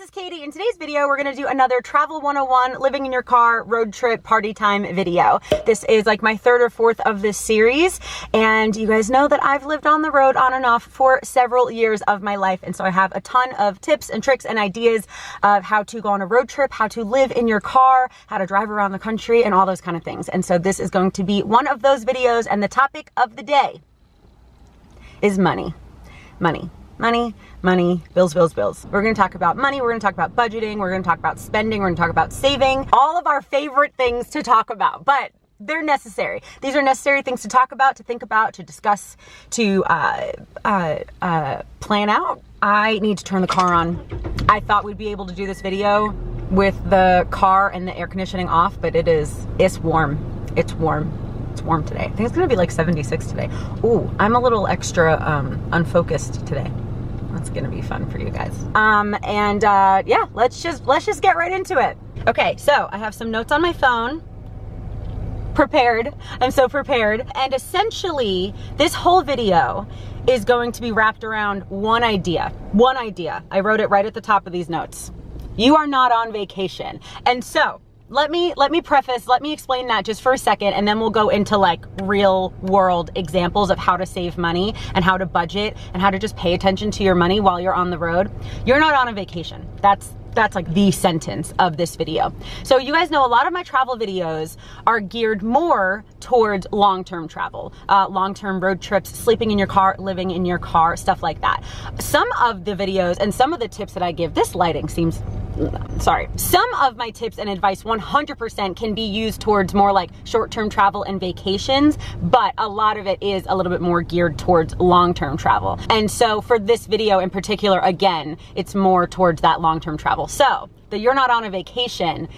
is Katie. In today's video, we're gonna do another Travel 101 Living in Your Car Road Trip Party Time video. This is like my third or fourth of this series, and you guys know that I've lived on the road on and off for several years of my life, and so I have a ton of tips and tricks and ideas of how to go on a road trip, how to live in your car, how to drive around the country, and all those kind of things. And so this is going to be one of those videos, and the topic of the day is money. Money. Money, money, bills, bills, bills. We're gonna talk about money, we're gonna talk about budgeting, we're gonna talk about spending, we're gonna talk about saving, all of our favorite things to talk about, but they're necessary. These are necessary things to talk about, to think about, to discuss, to plan out. I need to turn the car on. I thought we'd be able to do this video with the car and the air conditioning off, but it's warm. It's warm. It's warm today. I think it's gonna be like 76 today. Ooh, I'm a little extra unfocused today. That's gonna be fun for you guys. Yeah, let's just get right into it. Okay, so I have some notes on my phone. Prepared. I'm so prepared. And essentially, this whole video is going to be wrapped around one idea. One idea. I wrote it right at the top of these notes. You are not on vacation. And so, let me explain that just for a second, and then we'll go into like real world examples of how to save money and how to budget and how to just pay attention to your money while you're on the road. You're not on a vacation. That's like the sentence of this video. So you guys know a lot of my travel videos are geared more towards long-term travel, long-term road trips, sleeping in your car, living in your car, stuff like that. Some of the videos and some of the tips that I give, this lighting seems, sorry. Some of my tips and advice 100% can be used towards more like short-term travel and vacations, but a lot of it is a little bit more geared towards long-term travel. And so for this video in particular, again, it's more towards that long-term travel. So that you're not on a vacation,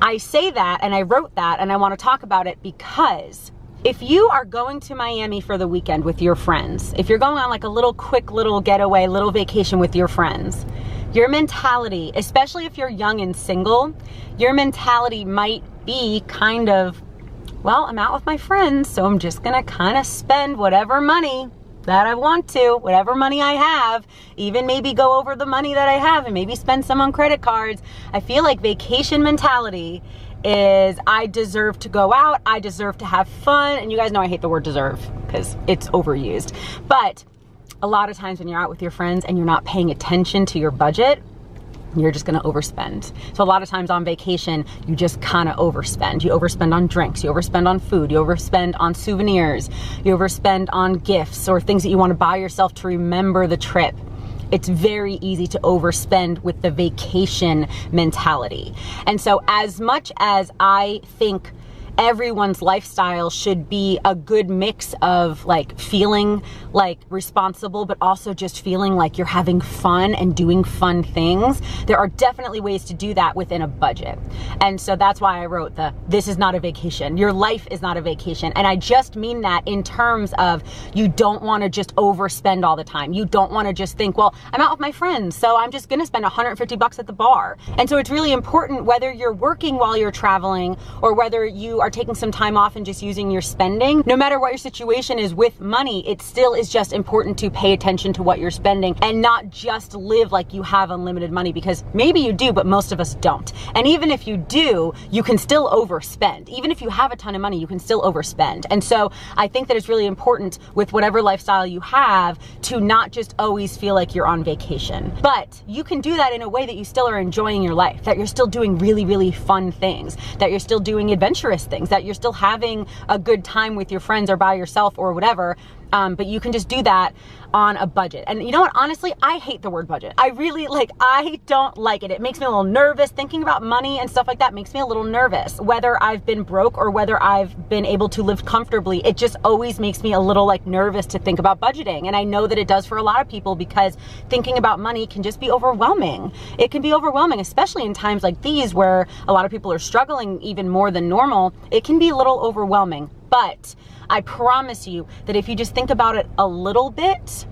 I say that and I wrote that and I want to talk about it because if you are going to Miami for the weekend with your friends, if you're going on like a little quick little getaway, little vacation with your friends, your mentality, especially if you're young and single, your mentality might be kind of, well, I'm out with my friends, so I'm just gonna kind of spend whatever money that I want to, whatever money I have, even maybe go over the money that I have and maybe spend some on credit cards. I feel like vacation mentality is I deserve to go out, I deserve to have fun, and you guys know I hate the word deserve because it's overused. But a lot of times when you're out with your friends and you're not paying attention to your budget, you're just gonna overspend. So a lot of times on vacation, you just kind of overspend. You overspend on drinks, you overspend on food, you overspend on souvenirs, you overspend on gifts or things that you wanna buy yourself to remember the trip. It's very easy to overspend with the vacation mentality. And so as much as I think everyone's lifestyle should be a good mix of like feeling like responsible, but also just feeling like you're having fun and doing fun things, there are definitely ways to do that within a budget. And so that's why I wrote this is not a vacation. Your life is not a vacation. And I just mean that in terms of you don't want to just overspend all the time. You don't want to just think, well, I'm out with my friends, so I'm just going to spend $150 at the bar. And so it's really important whether you're working while you're traveling or whether you are taking some time off and just using your spending, no matter what your situation is with money, it still is just important to pay attention to what you're spending and not just live like you have unlimited money, because maybe you do, but most of us don't. And even if you do, you can still overspend. Even if you have a ton of money, you can still overspend. And so I think that it's really important with whatever lifestyle you have to not just always feel like you're on vacation, but you can do that in a way that you still are enjoying your life, that you're still doing really, really fun things, that you're still doing adventurous things, that you're still having a good time with your friends or by yourself or whatever. But you can just do that on a budget. And you know what, honestly, I hate the word budget. I don't like it. It makes me a little nervous. Thinking about money and stuff like that makes me a little nervous. Whether I've been broke or whether I've been able to live comfortably, it just always makes me a little like nervous to think about budgeting. And I know that it does for a lot of people because thinking about money can just be overwhelming. It can be overwhelming, especially in times like these where a lot of people are struggling even more than normal. It can be a little overwhelming. But I promise you that if you just think about it a little bit,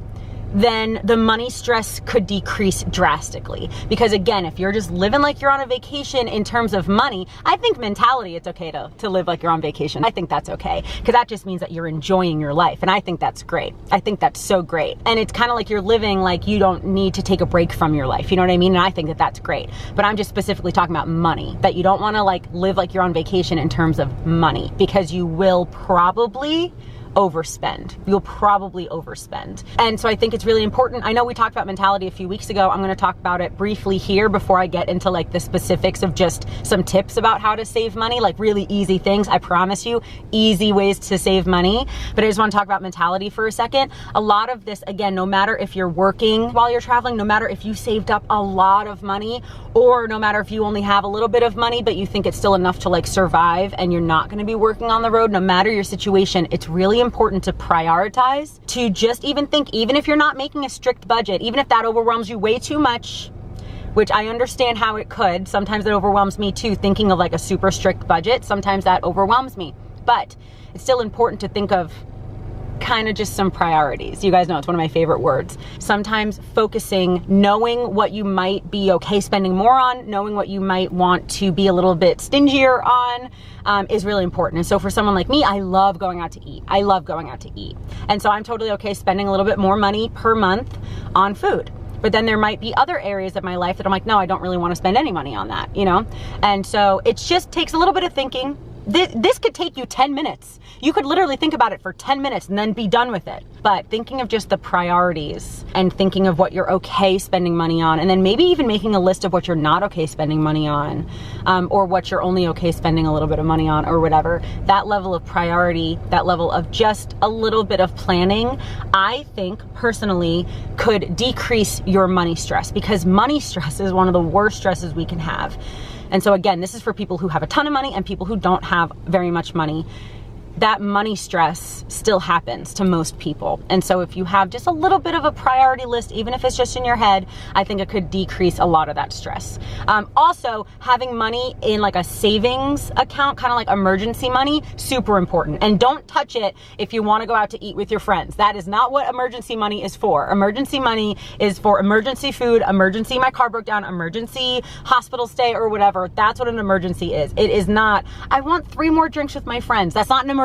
then the money stress could decrease drastically. Because again, if you're just living like you're on a vacation in terms of money, I think mentality, it's okay to live like you're on vacation. I think that's okay, because that just means that you're enjoying your life. And I think that's great. I think that's so great. And it's kind of like you're living like you don't need to take a break from your life. You know what I mean? And I think that that's great. But I'm just specifically talking about money, that you don't want to like live like you're on vacation in terms of money, because you will probably overspend. You'll probably overspend. And so I think it's really important. I know we talked about mentality a few weeks ago. I'm going to talk about it briefly here before I get into like the specifics of just some tips about how to save money, like really easy things. I promise you, easy ways to save money. But I just want to talk about mentality for a second. A lot of this, again, no matter if you're working while you're traveling, no matter if you saved up a lot of money, or no matter if you only have a little bit of money, but you think it's still enough to like survive and you're not going to be working on the road, no matter your situation, it's really important to prioritize, to just even think, even if you're not making a strict budget, even if that overwhelms you way too much, which I understand how it could. Sometimes it overwhelms me too, thinking of like a super strict budget. Sometimes that overwhelms me, but it's still important to think of kind of just some priorities. You guys know it's one of my favorite words. Sometimes focusing, knowing what you might be okay spending more on, knowing what you might want to be a little bit stingier on, is really important. And so for someone like me, I love going out to eat. I love going out to eat. And so I'm totally okay spending a little bit more money per month on food. But then there might be other areas of my life that I'm like, no, I don't really want to spend any money on that, you know? And so it just takes a little bit of thinking. This could take you 10 minutes. You could literally think about it for 10 minutes and then be done with it. But thinking of just the priorities and thinking of what you're okay spending money on, and then maybe even making a list of what you're not okay spending money on, or what you're only okay spending a little bit of money on, or whatever. That level of priority, that level of just a little bit of planning, I think personally could decrease your money stress, because money stress is one of the worst stresses we can have. And so again, this is for people who have a ton of money and people who don't have very much money. That money stress still happens to most people. And so if you have just a little bit of a priority list, even if it's just in your head, I think it could decrease a lot of that stress. Also, having money in like a savings account, kind of like emergency money, super important. And don't touch it if you want to go out to eat with your friends. That is not what emergency money is for. Emergency money is for emergency food, emergency my car broke down, emergency hospital stay, or whatever. That's what an emergency is. It is not, I want 3 more drinks with my friends. That's not an emergency.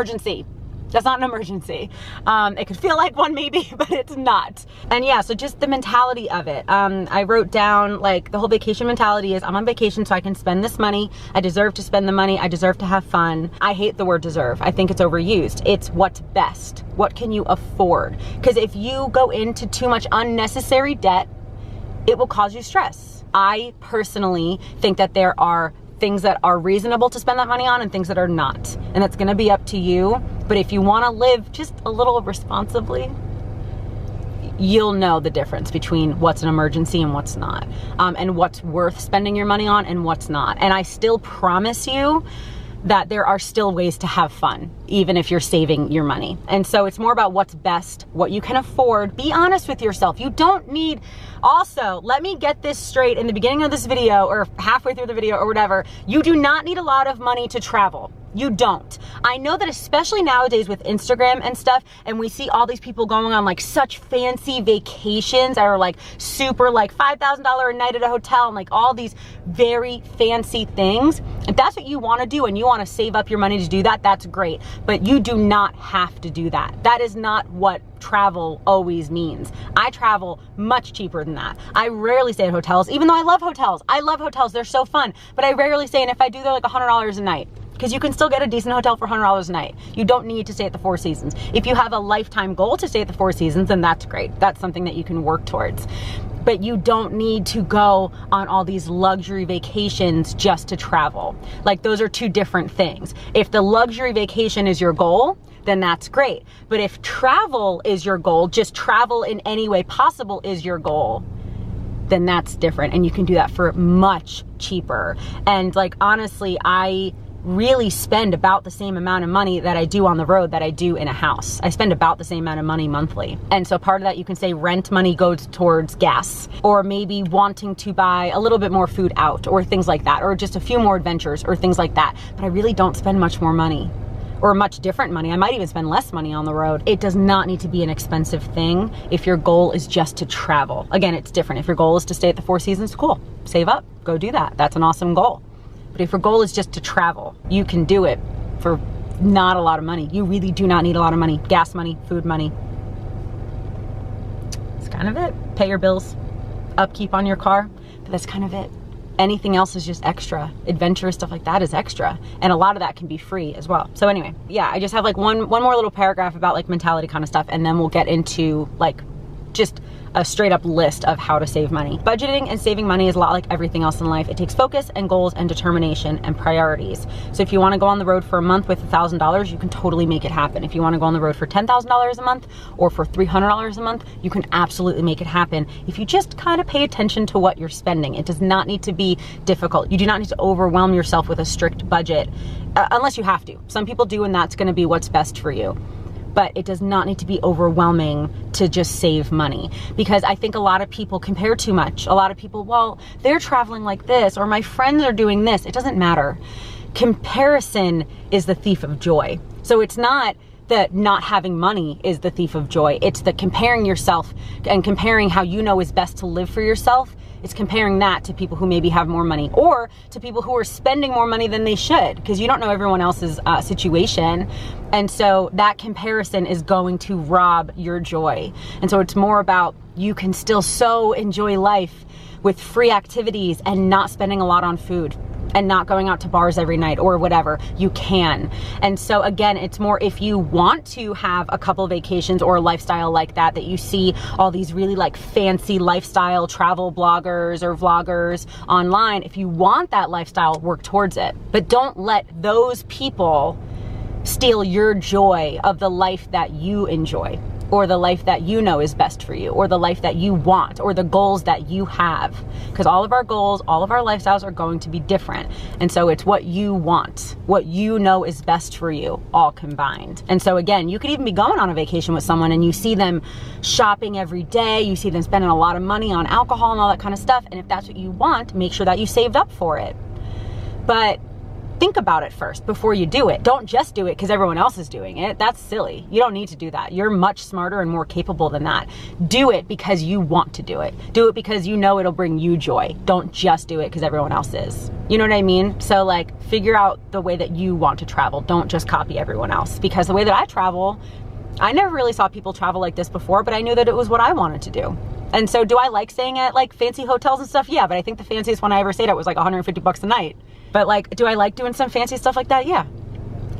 That's not an emergency. It could feel like one maybe, but it's not. And yeah, so just the mentality of it. I wrote down like the whole vacation mentality is, I'm on vacation so I can spend this money. I deserve to spend the money. I deserve to have fun. I hate the word deserve. I think it's overused. It's what's best. What can you afford? Because if you go into too much unnecessary debt, it will cause you stress. I personally think that there are things that are reasonable to spend that money on and things that are not. And that's gonna be up to you. But if you wanna live just a little responsibly, you'll know the difference between what's an emergency and what's not, and what's worth spending your money on and what's not. And I still promise you that there are still ways to have fun, even if you're saving your money. And so it's more about what's best, what you can afford. Be honest with yourself. You don't need, also, let me get this straight in the beginning of this video or halfway through the video or whatever, you do not need a lot of money to travel. You don't. I know that especially nowadays with Instagram and stuff, and we see all these people going on like such fancy vacations that are like super like $5,000 a night at a hotel and like all these very fancy things. If that's what you want to do and you want to save up your money to do that, that's great. But you do not have to do that. That is not what travel always means. I travel much cheaper than that. I rarely stay at hotels, even though I love hotels. I love hotels. They're so fun. But I rarely stay, and if I do, they're like $100 a night. Because you can still get a decent hotel for $100 a night. You don't need to stay at the Four Seasons. If you have a lifetime goal to stay at the Four Seasons, then that's great. That's something that you can work towards. But you don't need to go on all these luxury vacations just to travel. Like, those are two different things. If the luxury vacation is your goal, then that's great. But if travel is your goal, just travel in any way possible is your goal, then that's different. And you can do that for much cheaper. And like, honestly, I really spend about the same amount of money that I do on the road that I do in a house. I spend about the same amount of money monthly. And so part of that, you can say rent money goes towards gas, or maybe wanting to buy a little bit more food out or things like that, or just a few more adventures or things like that. But I really don't spend much more money. or much different money. I might even spend less money on the road. It does not need to be an expensive thing if your goal is just to travel. Again, it's different. If your goal is to stay at the Four Seasons, cool. Save up, go do that. That's an awesome goal. But if your goal is just to travel, you can do it for not a lot of money. You really do not need a lot of money. Gas money, food money. That's kind of it. Pay your bills, upkeep on your car, but that's kind of it. Anything else is just extra. Adventurous stuff like that is extra. And a lot of that can be free as well. So anyway, yeah, I just have like one more little paragraph about like mentality kind of stuff, and then we'll get into like just a straight up list of how to save money. Budgeting and saving money is a lot like everything else in life. It takes focus and goals and determination and priorities. So if you want to go on the road for a month with $1,000, you can totally make it happen. If you want to go on the road for $10,000 a month or for $300 a month, you can absolutely make it happen if you just kind of pay attention to what you're spending. It does not need to be difficult. You do not need to overwhelm yourself with a strict budget unless you have to. Some people do, and that's going to be what's best for you. But it does not need to be overwhelming to just save money, because I think a lot of people compare too much. A lot of people, well, they're traveling like this, or my friends are doing this. It doesn't matter. Comparison is the thief of joy. So it's not that not having money is the thief of joy. It's the comparing yourself and comparing how you know is best to live for yourself. It's comparing that to people who maybe have more money, or to people who are spending more money than they should, because you don't know everyone else's situation. And so that comparison is going to rob your joy. And so it's more about, you can still so enjoy life with free activities and not spending a lot on food and not going out to bars every night or whatever. You can. And so again, it's more if you want to have a couple vacations or a lifestyle like that, that you see all these really like fancy lifestyle travel bloggers or vloggers online. If you want that lifestyle, work towards it. But don't let those people steal your joy of the life that you enjoy, or the life that you know is best for you, or the life that you want, or the goals that you have. Because all of our goals, all of our lifestyles are going to be different. And so it's what you want, what you know is best for you, all combined. And so again, you could even be going on a vacation with someone and you see them shopping every day, you see them spending a lot of money on alcohol and all that kind of stuff. And if that's what you want, make sure that you saved up for it. But think about it first before you do it. Don't just do it because everyone else is doing it. That's silly. You don't need to do that. You're much smarter and more capable than that. Do it because you want to do it. Do it because you know it'll bring you joy. Don't just do it because everyone else is. You know what I mean? So like, figure out the way that you want to travel. Don't just copy everyone else, because the way that I travel, I never really saw people travel like this before, but I knew that it was what I wanted to do. And so do I like staying at like fancy hotels and stuff? Yeah, but I think the fanciest one I ever stayed at was like $150 a night. But like, do I like doing some fancy stuff like that? Yeah.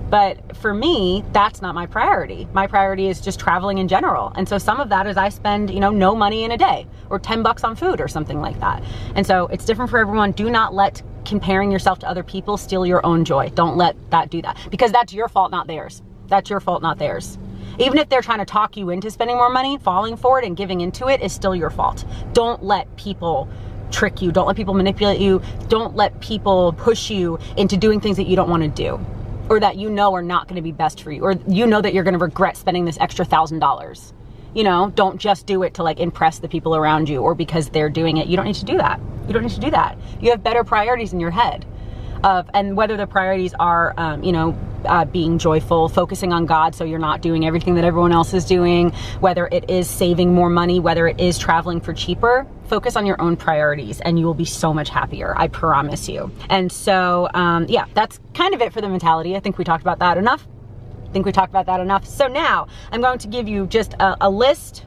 But for me, that's not my priority. My priority is just traveling in general. And so some of that is I spend, you know, no money in a day, or $10 on food or something like that. And so it's different for everyone. Do not let comparing yourself to other people steal your own joy. Don't let that do that, because that's your fault, not theirs. That's your fault, not theirs. Even if they're trying to talk you into spending more money, falling for it and giving into it is still your fault. Don't let people trick you. Don't let people manipulate you. Don't let people push you into doing things that you don't want to do, or that you know are not going to be best for you, or you know that you're going to regret spending this extra $1,000. You know, don't just do it to like impress the people around you, or because they're doing it. You don't need to do that. You don't need to do that. You have better priorities in your head. And whether the priorities are, being joyful, focusing on God so you're not doing everything that everyone else is doing, whether it is saving more money, whether it is traveling for cheaper, focus on your own priorities and you will be so much happier, I promise you. And so, yeah, that's kind of it for the mentality. I think we talked about that enough. So now I'm going to give you just a list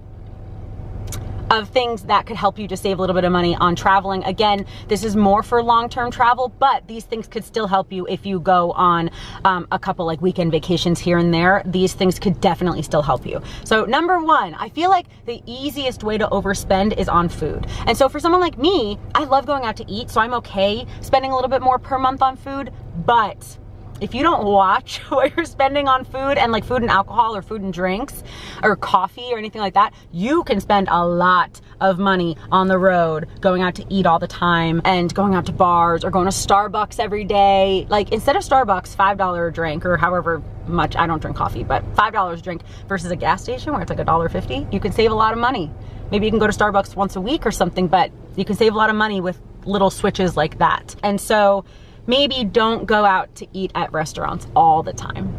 of things that could help you to save a little bit of money on traveling. Again, this is more for long-term travel, but these things could still help you if you go on a couple like weekend vacations here and there. These things could definitely still help you. So number one, I feel like the easiest way to overspend is on food. And so for someone like me, I love going out to eat, so I'm okay spending a little bit more per month on food, but if you don't watch what you're spending on food, and like food and alcohol or food and drinks or coffee or anything like that, you can spend a lot of money on the road going out to eat all the time and going out to bars or going to Starbucks every day. Like instead of Starbucks, $5 a drink, or however much, I don't drink coffee, but $5 a drink versus a gas station where it's like $1.50, you can save a lot of money. Maybe you can go to Starbucks once a week or something, but you can save a lot of money with little switches like that. And so maybe don't go out to eat at restaurants all the time.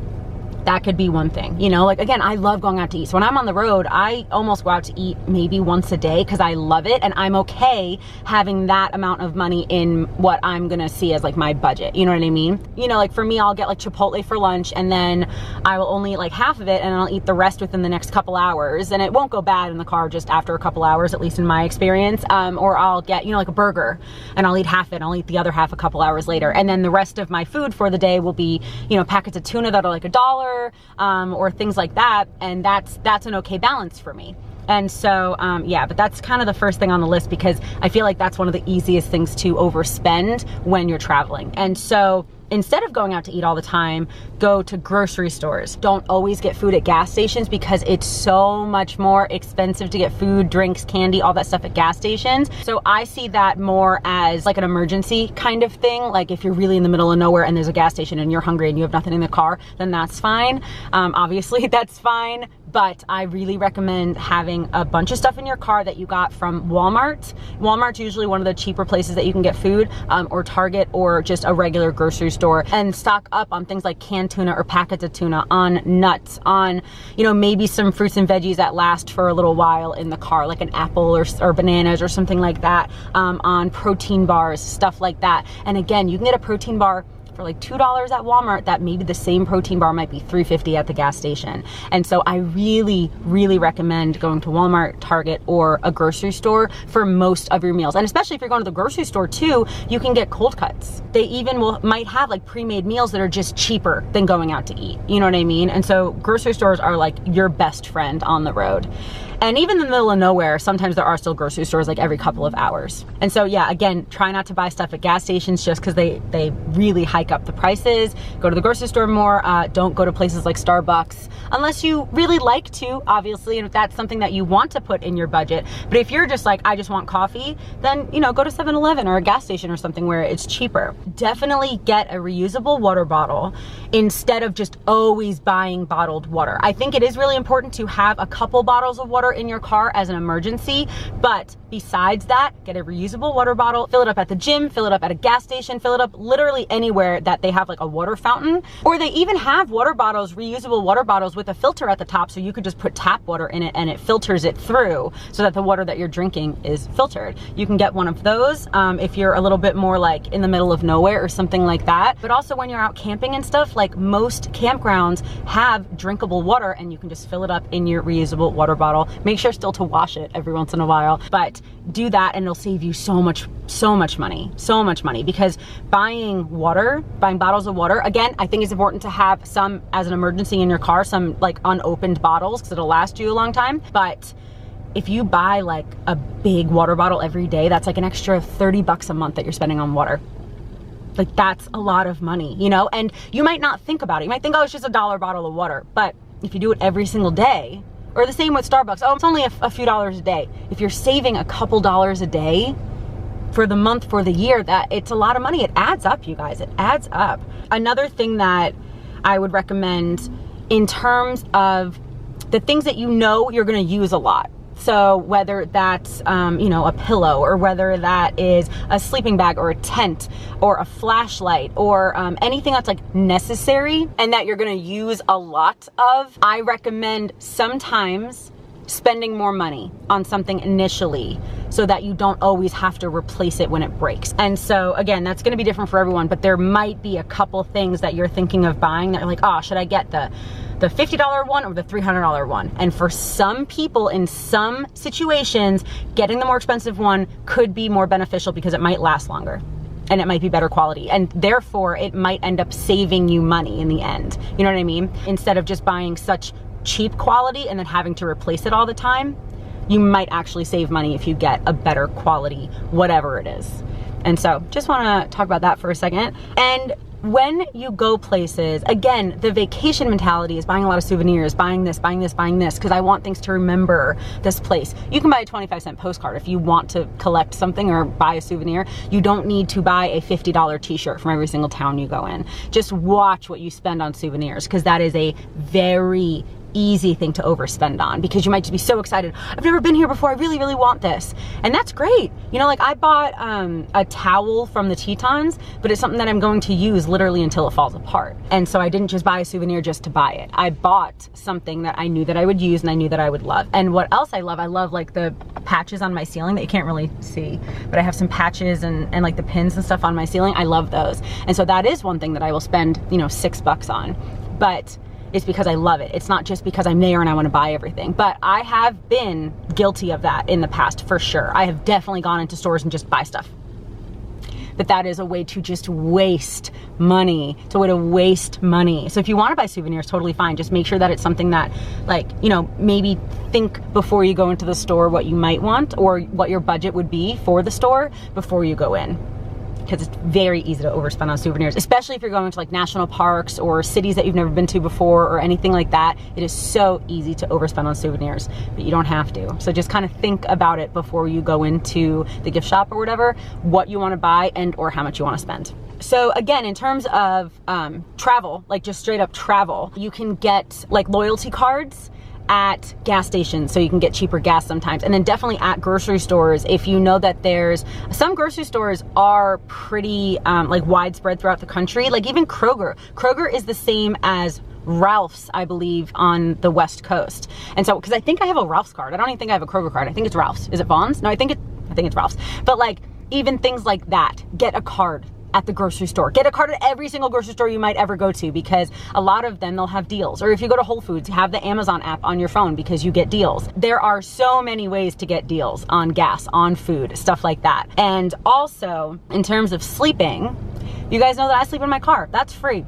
That could be one thing, you know, like again, I love going out to eat. So when I'm on the road, I almost go out to eat maybe once a day because I love it. And I'm okay having that amount of money in what I'm gonna see as like my budget. You know what I mean? You know, like for me, I'll get like Chipotle for lunch and then I will only eat like half of it and I'll eat the rest within the next couple hours. And it won't go bad in the car just after a couple hours, at least in my experience. Or I'll get, you know, like a burger and I'll eat half it and I'll eat the other half a couple hours later. And then the rest of my food for the day will be, you know, packets of tuna that are like $1, or things like that, and that's an okay balance for me. And so yeah, but that's kind of the first thing on the list because I feel like that's one of the easiest things to overspend when you're traveling. And so instead of going out to eat all the time, go to grocery stores. Don't always get food at gas stations because it's so much more expensive to get food, drinks, candy, all that stuff at gas stations. So I see that more as like an emergency kind of thing. Like if you're really in the middle of nowhere and there's a gas station and you're hungry and you have nothing in the car, then that's fine. Obviously that's fine. But I really recommend having a bunch of stuff in your car that you got from Walmart. Walmart's usually one of the cheaper places that you can get food, or Target, or just a regular grocery store, and stock up on things like canned tuna or packets of tuna, on nuts, on, you know, maybe some fruits and veggies that last for a little while in the car, like an apple or bananas or something like that, on protein bars, stuff like that. And again, you can get a protein bar for like $2 at Walmart that maybe the same protein bar might be $3.50 at the gas station. And so I really, really recommend going to Walmart, Target, or a grocery store for most of your meals. And especially if you're going to the grocery store too, you can get cold cuts. They even might have like pre-made meals that are just cheaper than going out to eat. You know what I mean? And so grocery stores are like your best friend on the road. And even in the middle of nowhere, sometimes there are still grocery stores like every couple of hours. And so yeah, again, try not to buy stuff at gas stations just because they really hike up the prices. Go to the grocery store more. Don't go to places like Starbucks unless you really like to, obviously, and if that's something that you want to put in your budget. But if you're just like, I just want coffee, then, you know, go to 7-Eleven or a gas station or something where it's cheaper. Definitely get a reusable water bottle instead of just always buying bottled water. I think it is really important to have a couple bottles of water in your car as an emergency, but besides that, get a reusable water bottle, fill it up at the gym, fill it up at a gas station, fill it up literally anywhere that they have like a water fountain, or they even have water bottles, reusable water bottles with a filter at the top, so you could just put tap water in it and it filters it through so that the water that you're drinking is filtered. You can get one of those if you're a little bit more like in the middle of nowhere or something like that. But also when you're out camping and stuff, like most campgrounds have drinkable water and you can just fill it up in your reusable water bottle. Make sure still to wash it every once in a while, but do that and it'll save you so much money, because buying bottles of water, again, I think it's important to have some as an emergency in your car, some like unopened bottles, because it'll last you a long time. But if you buy like a big water bottle every day, that's like an extra $30 a month that you're spending on water. Like that's a lot of money, you know? And you might not think about it. You might think, oh, it's just $1 bottle of water. But if you do it every single day, or the same with Starbucks, oh, it's only a few dollars a day. If you're saving a couple dollars a day for the month, for the year, that it's a lot of money. It adds up, you guys, it adds up. Another thing that I would recommend in terms of the things that you know you're gonna use a lot. So whether that's, you know, a pillow, or whether that is a sleeping bag or a tent or a flashlight, or anything that's like necessary and that you're gonna use a lot of, I recommend sometimes spending more money on something initially so that you don't always have to replace it when it breaks. And so again, that's gonna be different for everyone, but there might be a couple things that you're thinking of buying that you're like, oh, should I get the $50 one or the $300 one? And for some people in some situations, getting the more expensive one could be more beneficial because it might last longer and it might be better quality, and therefore it might end up saving you money in the end. You know what I mean? Instead of just buying such cheap quality and then having to replace it all the time, you might actually save money if you get a better quality, whatever it is. And so just wanna talk about that for a second. And when you go places, again, the vacation mentality is buying a lot of souvenirs, buying this, because I want things to remember this place. You can buy a 25-cent postcard if you want to collect something or buy a souvenir. You don't need to buy a $50 t-shirt from every single town you go in. Just watch what you spend on souvenirs, because that is a very easy thing to overspend on, because you might just be so excited. I've never been here before. I really, really want this. And that's great. You know, like I bought a towel from the Tetons, but it's something that I'm going to use literally until it falls apart. And so I didn't just buy a souvenir just to buy it. I bought something that I knew that I would use and I knew that I would love. And what else I love like the patches on my ceiling that you can't really see, but I have some patches and like the pins and stuff on my ceiling. I love those. And so that is one thing that I will spend, you know, $6 on. But it's because I love it. It's not just because I'm there and I want to buy everything. But I have been guilty of that in the past, for sure. I have definitely gone into stores and just buy stuff. But that is a way to just waste money. It's a way to waste money. So if you want to buy souvenirs, totally fine. Just make sure that it's something that, like, you know, maybe think before you go into the store what you might want or what your budget would be for the store before you go in. Because it's very easy to overspend on souvenirs, especially if you're going to like national parks or cities that you've never been to before or anything like that. It is so easy to overspend on souvenirs, but you don't have to. So just kind of think about it before you go into the gift shop or whatever, what you want to buy and or how much you want to spend. So again, in terms of travel, like just straight up travel, you can get like loyalty cards at gas stations so you can get cheaper gas sometimes, and then definitely at grocery stores. If you know that there's some grocery stores are pretty like widespread throughout the country, like even Kroger is the same as Ralph's, I believe, on the West Coast. And so because I think I have a Ralph's card, I don't even think I have a Kroger card. I think it's Ralph's. Is it Vaughn's? No, I think it's Ralph's. But like even things like that, get a card at the grocery store. Get a card at every single grocery store you might ever go to, because a lot of them, they'll have deals. Or if you go to Whole Foods, have the Amazon app on your phone because you get deals. There are so many ways to get deals on gas, on food, stuff like that. And also, in terms of sleeping, you guys know that I sleep in my car. That's free.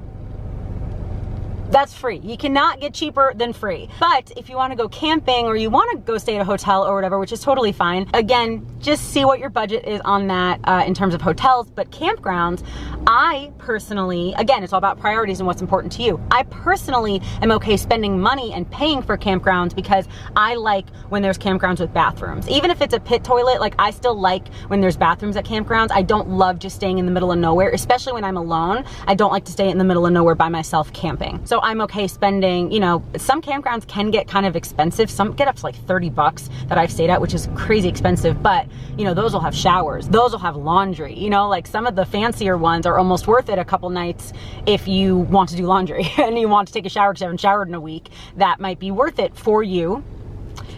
That's free. You cannot get cheaper than free. But if you want to go camping or you want to go stay at a hotel or whatever, which is totally fine, again, just see what your budget is on that in terms of hotels. But campgrounds, I personally, again, it's all about priorities and what's important to you. I personally am okay spending money and paying for campgrounds because I like when there's campgrounds with bathrooms. Even if it's a pit toilet, like I still like when there's bathrooms at campgrounds. I don't love just staying in the middle of nowhere, especially when I'm alone. I don't like to stay in the middle of nowhere by myself camping. So I'm okay spending, you know, some campgrounds can get kind of expensive. Some get up to like $30 that I've stayed at, which is crazy expensive, but you know, those will have showers, those will have laundry, you know, like some of the fancier ones are almost worth it a couple nights if you want to do laundry and you want to take a shower because you haven't showered in a week. That might be worth it for you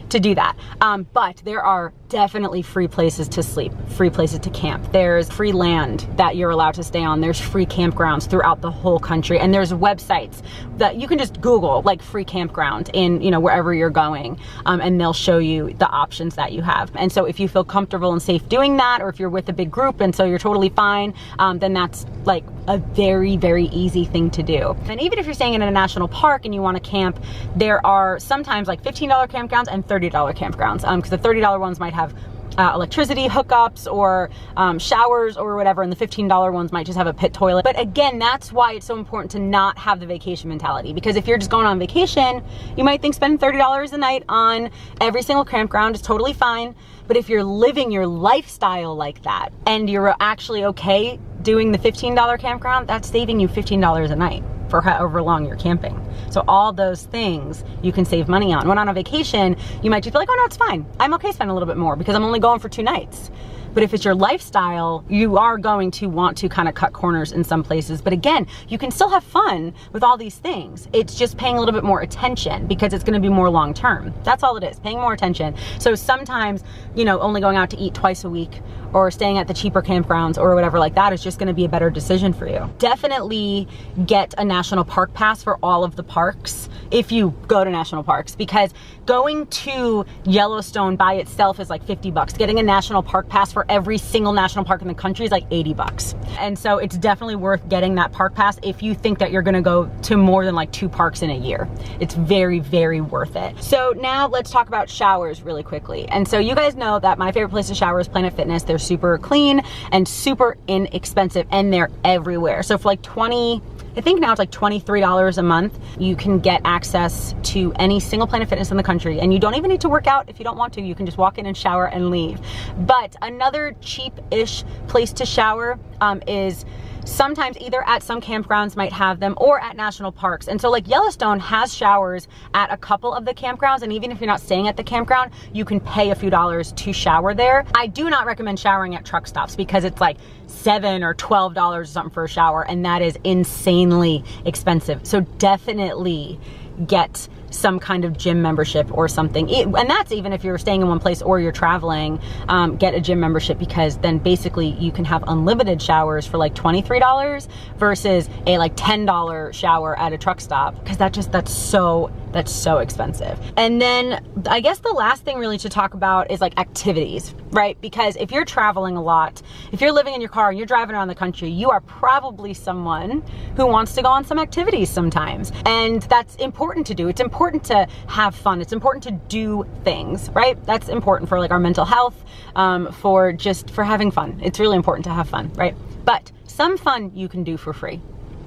to do that. But there are definitely free places to sleep, free places to camp. There's free land that you're allowed to stay on. There's free campgrounds throughout the whole country. And there's websites that you can just Google like free campground in, you know, wherever you're going. And they'll show you the options that you have. And so if you feel comfortable and safe doing that, or if you're with a big group and so you're totally fine, then that's like a very, very easy thing to do. And even if you're staying in a national park and you want to camp, there are sometimes like $15 campgrounds and $30 campgrounds. Because the $30 ones might have electricity hookups or showers or whatever, and the $15 ones might just have a pit toilet. But again, that's why it's so important to not have the vacation mentality, because if you're just going on vacation, you might think spending $30 a night on every single campground is totally fine. But if you're living your lifestyle like that and you're actually okay doing the $15 campground, that's saving you $15 a night for however long you're camping. So all those things you can save money on. When on a vacation, you might just be like, oh no, it's fine. I'm okay spending a little bit more because I'm only going for 2 nights. But if it's your lifestyle, you are going to want to kind of cut corners in some places. But again, you can still have fun with all these things. It's just paying a little bit more attention because it's going to be more long-term. That's all it is, paying more attention. So sometimes, you know, only going out to eat twice a week or staying at the cheaper campgrounds or whatever like that is just going to be a better decision for you. Definitely get a national park pass for all of the parks if you go to national parks, because going to Yellowstone by itself is like $50. Getting a national park pass for every single national park in the country is like $80. And so it's definitely worth getting that park pass if you think that you're going to go to more than like 2 parks in a year. It's very, very worth it. So now let's talk about showers really quickly. And so you guys know that my favorite place to shower is Planet Fitness. They're super clean and super inexpensive, and they're everywhere. So for like I think now it's like $23 a month, you can get access to any single Planet Fitness in the country, and you don't even need to work out if you don't want to. You can just walk in and shower and leave. But another cheap-ish place to shower is sometimes either at some campgrounds might have them or at national parks. And so like Yellowstone has showers at a couple of the campgrounds, and even if you're not staying at the campground, you can pay a few dollars to shower there. I do not recommend showering at truck stops because it's like $7 or $12 or something for a shower, and that is insanely expensive. So definitely get some kind of gym membership or something. And that's even if you're staying in one place or you're traveling, get a gym membership, because then basically you can have unlimited showers for like $23 versus a like $10 shower at a truck stop, because that's so expensive. And then I guess the last thing really to talk about is like activities, right? Because if you're traveling a lot, if you're living in your car and you're driving around the country, you are probably someone who wants to go on some activities sometimes. And that's important to do. It's important to have fun. It's important to do things, right? That's important for like our mental health, for having fun. It's really important to have fun, right? But some fun you can do for free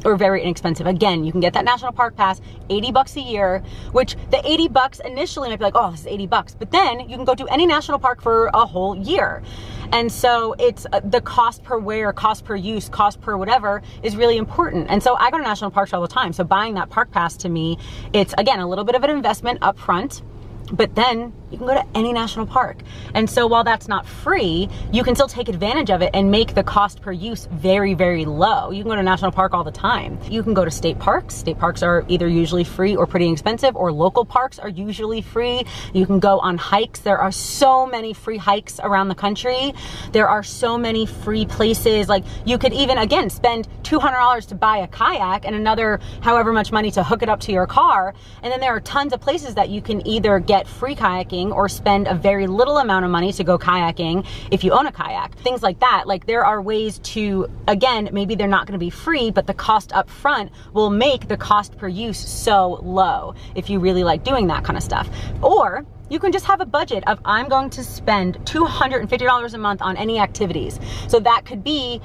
or very inexpensive. Again, you can get that national park pass, 80 bucks a year, which the 80 bucks initially might be like, oh, this is 80 bucks. But then you can go to any national park for a whole year. And so it's the cost per wear, cost per use, cost per whatever is really important. And so I go to national parks all the time. So buying that park pass to me, it's again, a little bit of an investment up front, but then you can go to any national park. And so while that's not free, you can still take advantage of it and make the cost per use very, very low. You can go to a national park all the time. You can go to state parks. State parks are either usually free or pretty expensive, or local parks are usually free. You can go on hikes. There are so many free hikes around the country. There are so many free places. Like you could even, again, spend $200 to buy a kayak and another however much money to hook it up to your car. And then there are tons of places that you can either get free kayaking or spend a very little amount of money to go kayaking if you own a kayak. Things like that. Like there are ways to, again, maybe they're not going to be free, but the cost up front will make the cost per use so low if you really like doing that kind of stuff. Or you can just have a budget of, I'm going to spend $250 a month on any activities. So that could be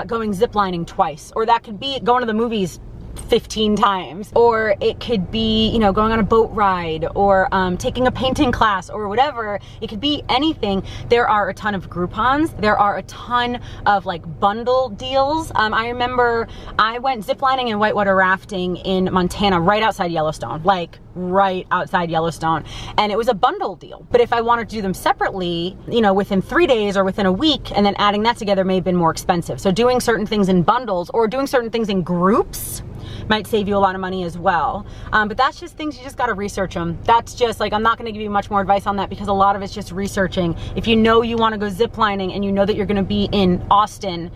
going ziplining twice, or that could be going to the movies 15 times, or it could be, you know, going on a boat ride, or taking a painting class, or whatever. It could be anything. There are a ton of Groupons. There are a ton of like bundle deals. I remember I went ziplining and whitewater rafting in Montana, right outside Yellowstone, like right outside Yellowstone, and it was a bundle deal. But if I wanted to do them separately, you know, within 3 days or within a week, and then adding that together may have been more expensive. So doing certain things in bundles or doing certain things in groups might save you a lot of money as well. But that's just things, you just got to research them. That's just like, I'm not going to give you much more advice on that, because a lot of it's just researching. If you know you want to go ziplining and you know that you're going to be in Austin,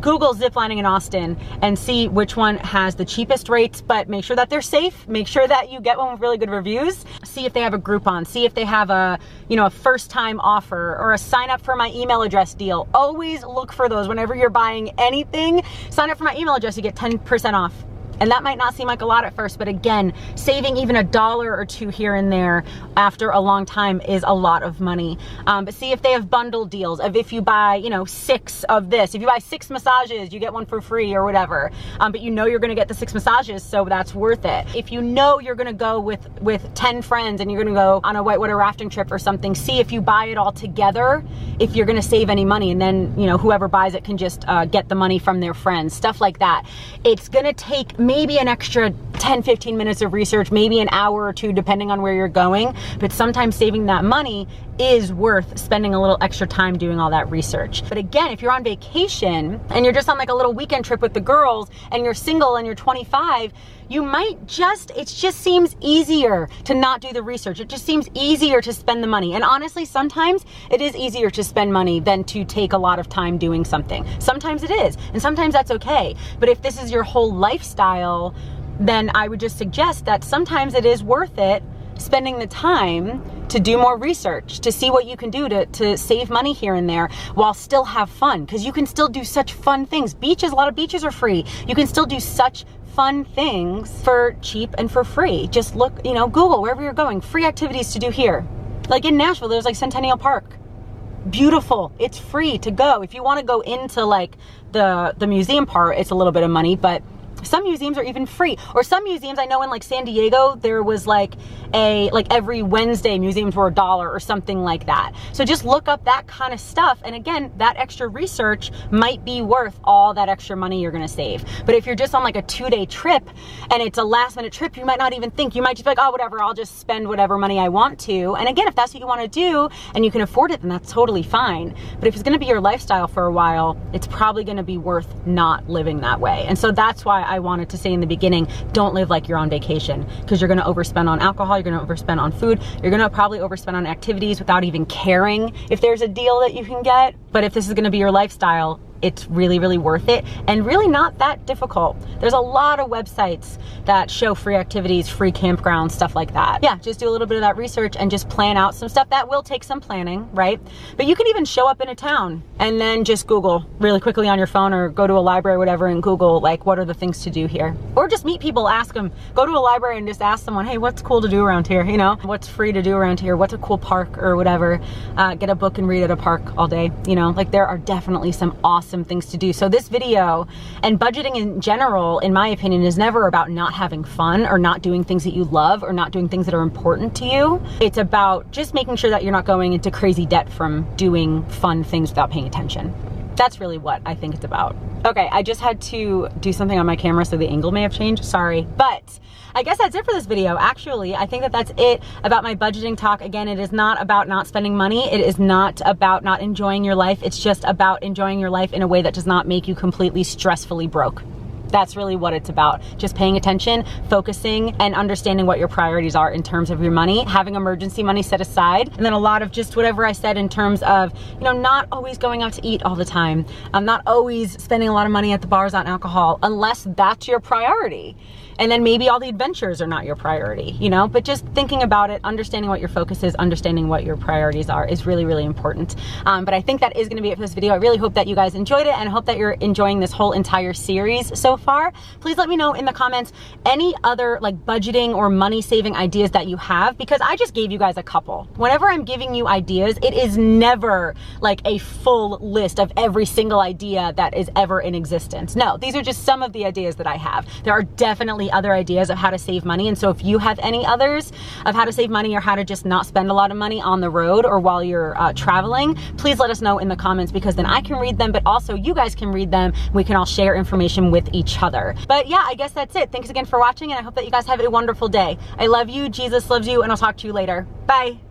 Google ziplining in Austin and see which one has the cheapest rates, but make sure that they're safe. Make sure that you get one with really good reviews. See if they have a Groupon. See if they have a, you know, a first time offer or a sign up for my email address deal. Always look for those whenever you're buying anything. Sign up for my email address, you get 10% off. And that might not seem like a lot at first, but again, saving even $1 or $2 here and there after a long time is a lot of money. But see if they have bundle deals of, if you buy, you know, 6 of this, if you buy 6 massages, you get one for free or whatever. But you know you're gonna get the 6 massages, so that's worth it. If you know you're gonna go with 10 friends and you're gonna go on a whitewater rafting trip or something, see if you buy it all together, if you're gonna save any money, and then, you know, whoever buys it can just get the money from their friends, stuff like that. It's gonna take maybe an extra 10-15 minutes of research, maybe an hour or 2 depending on where you're going, but sometimes saving that money is worth spending a little extra time doing all that research. But again, if you're on vacation and you're just on like a little weekend trip with the girls and you're single and you're 25, you might just, it just seems easier to not do the research. It just seems easier to spend the money. And honestly, sometimes it is easier to spend money than to take a lot of time doing something. Sometimes it is, and sometimes that's okay. But if this is your whole lifestyle, then I would just suggest that sometimes it is worth it spending the time to do more research, to see what you can do to save money here and there while still have fun, because you can still do such fun things. Beaches, a lot of beaches are free. You can still do such fun things for cheap and for free. Just look, you know, Google wherever you're going, free activities to do here. Like in Nashville, there's like Centennial Park. Beautiful, it's free to go. If you want to go into like the museum part, it's a little bit of money, but Some museums are even free, or some museums, I know in like San Diego, there was like every Wednesday museums were $1 or something like that. So just look up that kind of stuff. And again, that extra research might be worth all that extra money you're gonna save. But if you're just on like a 2-day trip and it's a last minute trip, you might not even think, you might just be like, oh, whatever, I'll just spend whatever money I want to. And again, if that's what you wanna do and you can afford it, then that's totally fine. But if it's gonna be your lifestyle for a while, it's probably gonna be worth not living that way. And so that's why I wanted to say in the beginning, don't live like you're on vacation, because you're gonna overspend on alcohol, you're gonna overspend on food, you're gonna probably overspend on activities without even caring if there's a deal that you can get. But if this is gonna be your lifestyle, it's really, really worth it, and really not that difficult. There's a lot of websites that show free activities, free campgrounds, stuff like that. Yeah, just do a little bit of that research and just plan out some stuff. That will take some planning, right? But you can even show up in a town and then just Google really quickly on your phone, or go to a library or whatever and Google like, what are the things to do here? Or just meet people, ask them, go to a library and just ask someone, hey, what's cool to do around here? You know, what's free to do around here? What's a cool park or whatever? Get a book and read at a park all day. You know, like there are definitely some awesome things to do. So this video, and budgeting in general, in my opinion, is never about not having fun or not doing things that you love or not doing things that are important to you. It's about just making sure that you're not going into crazy debt from doing fun things without paying attention. That's really what I think it's about. Okay, I just had to do something on my camera, so the angle may have changed, sorry. But I guess that's it for this video. Actually, I think that that's it about my budgeting talk. Again, it is not about not spending money. It is not about not enjoying your life. It's just about enjoying your life in a way that does not make you completely stressfully broke. That's really what it's about. Just paying attention, focusing, and understanding what your priorities are in terms of your money, having emergency money set aside, and then a lot of just whatever I said in terms of, you know, not always going out to eat all the time, not always spending a lot of money at the bars on alcohol, unless that's your priority. And then maybe all the adventures are not your priority, you know, but just thinking about it, understanding what your focus is, understanding what your priorities are is really, really important. But I think that is gonna be it for this video. I really hope that you guys enjoyed it, and I hope that you're enjoying this whole entire series so far. Please let me know in the comments any other like budgeting or money saving ideas that you have, because I just gave you guys a couple. Whenever I'm giving you ideas, it is never like a full list of every single idea that is ever in existence. No, these are just some of the ideas that I have. There are definitely other ideas of how to save money, and so if you have any others of how to save money or how to just not spend a lot of money on the road or while you're traveling, please let us know in the comments, because then I can read them, but also you guys can read them. We can all share information with each other. But yeah, I guess that's it. Thanks again for watching, and I hope that you guys have a wonderful day. I love you, Jesus loves you, and I'll talk to you later. Bye.